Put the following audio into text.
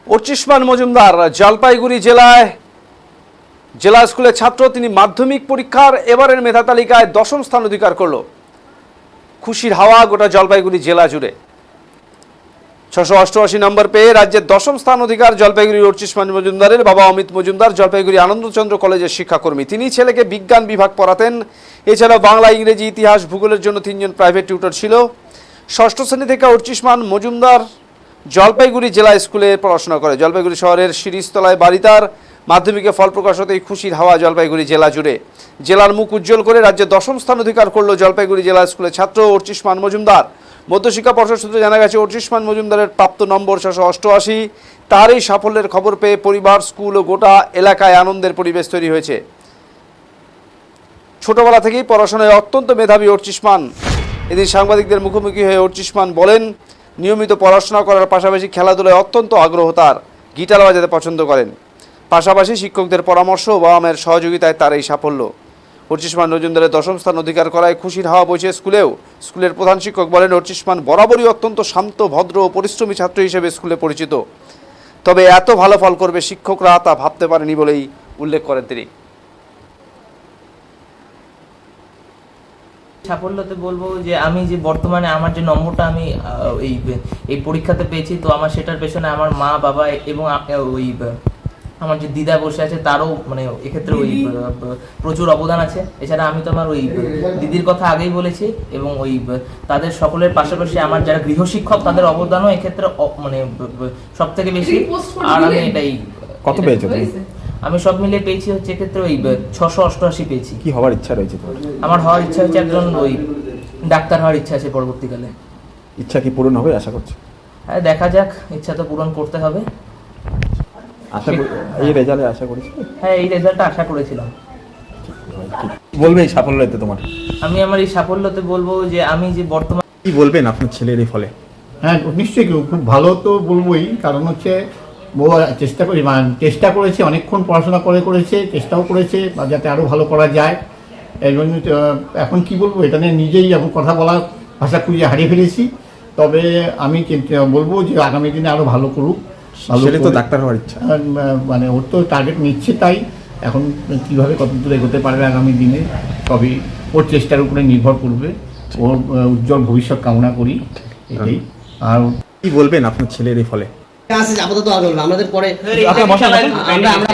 অর্চিষ্মান মজুমদার জলপাইগুড়ি জেলা স্কুলের ছাত্র। তিনি মাধ্যমিক পরীক্ষার এবারের মেধা তালিকায় 10ম স্থান অধিকার করল। খুশির হাওয়া গোটা জলপাইগুড়ি জেলা জুড়ে। 688 নম্বর পেয়ে রাজ্যের 10ম স্থান অধিকার জলপাইগুড়ির অর্চিষ্মান মজুমদারের। বাবা অমিত মজুমদার জলপাইগুড়ি আনন্দচন্দ্র কলেজের শিক্ষাকর্মী। তিনি ছেলেকে বিজ্ঞান বিভাগ পড়াতেন। এছাড়াও বাংলা, ইংরেজি, ইতিহাস, ভূগোলের জন্য 3 জন প্রাইভেট টিউটর ছিল। 6ষ্ঠ শ্রেণী থেকে অর্চিষ্মান মজুমদার জলপাইগুড়ি জেলা স্কুলে পড়াশোনা করে। জলপাইগুড়ি শহরের শিরিষতলায় বাড়ি তার। মাধ্যমিকে ফল প্রকাশ হতেই খুশির হাওয়া জলপাইগুড়ি জেলা জুড়ে। জেলার মুখ উজ্জ্বল করে রাজ্যে 10ম স্থান অধিকার করল জলপাইগুড়ি জেলা স্কুলের ছাত্র অর্চিষ্মান মজুমদার। মধ্যশিক্ষা পর্ষদ সূত্রে জানা গেছে, অর্চিষ্মান মজুমদারের প্রাপ্ত নম্বর 688। তার এই সাফল্যের খবর পেয়ে পরিবার, স্কুল ও গোটা এলাকায় আনন্দের পরিবেশ তৈরি হয়েছে। ছোটবেলা থেকেই পড়াশোনায় অত্যন্ত মেধাবী অর্চিষ্মান। এদিন সাংবাদিকদের মুখোমুখি হয়ে অর্চিষ্মান বলেন, নিয়মিত পড়াশোনা করার পাশাপাশি খেলাধুলায় অত্যন্ত আগ্রহ তার। গিটার বাজাতে পছন্দ করেন। পাশাপাশি শিক্ষকদের পরামর্শ ও বাবা মায়ের সহযোগিতায় তার এই সাফল্য। অর্চিষ্মান মজুমদারের 10ম স্থান অধিকার করায় খুশির হাওয়া বইছে স্কুলেও। স্কুলের প্রধান শিক্ষক বলেন, অর্চিষ্মান বরাবরই অত্যন্ত শান্ত, ভদ্র ও পরিশ্রমী ছাত্র হিসেবে স্কুলে পরিচিত। তবে এত ভালো ফল করবে শিক্ষকরা তা ভাবতে পারেনি বলেই উল্লেখ করেন তিনি। সাফল্যতে বলবো যে আমি যে বর্তমানে আমার যে নম্বরটা আমি এই পরীক্ষাতে পেয়েছি, তো আমার সেটার পেছনে আমার মা, বাবা এবং ওই আমার যে দিদা বসে আছে তারও মানে এক্ষেত্রে ওই প্রচুর অবদান আছে। এছাড়া আমি তো আমার ওই দিদির কথা আগেই বলেছি, এবং ওই তাদের সকলের পাশাপাশি আমার যারা গৃহশিক্ষক তাদের অবদানও এক্ষেত্রে মানে সব থেকে বেশি। আর আমি এটাই কত পেয়েছো তুমি? আমি সব মিলিয়ে পেয়েছি হচ্ছে এক্ষেত্রে ওই 688 পেয়েছি। কি হওয়ার ইচ্ছা রয়েছে তোমার? আমার হওয়ার ইচ্ছা হচ্ছে একজন ওই ডাক্তার হওয়ার ইচ্ছা আছে পরবর্তীকালে। ইচ্ছা কি পূরণ হবে আশা করছো? হ্যাঁ, দেখা যাক, ইচ্ছা তো পূরণ করতে হবে। আশা করি এই রেজাল্টে আশা করেছি। হ্যাঁ, এই রেজাল্টটা আশা করেছিলাম। বলবে এই সাফল্যতে তোমার? আমি আমার এই সাফল্যতে বলবো যে আমি যে বর্তমানে কি বলবেন আপনার ছেলের এই ফলে? হ্যাঁ, নিশ্চয়ই খুব ভালো তো বলবোই। কারণ হচ্ছে ও চেষ্টা করেছে, অনেকক্ষণ পড়াশোনা করেছে, চেষ্টাও করেছে যাতে আরও ভালো করা যায়। এই জন্য এখন কি বলবো, এটা নিয়ে নিজেই এখন কথা বলার ভাষা খুঁজে হারিয়ে ফেলেছি। তবে আমি বলবো যে আগামী দিনে আরও ভালো করুক। ছেলে তো ডাক্তার হওয়ার ইচ্ছা, মানে ওর তো টার্গেট নিচ্ছে, তাই এখন কীভাবে কত দূর এগোতে পারবে আগামী দিনে তবে ওর চেষ্টার উপরে নির্ভর করবে। ওর উজ্জ্বল ভবিষ্যৎ কামনা করি, এটাই। আর কি বলবেন আপনার ছেলের এই ফলে? আপাতত আর বলবো আমাদের পরে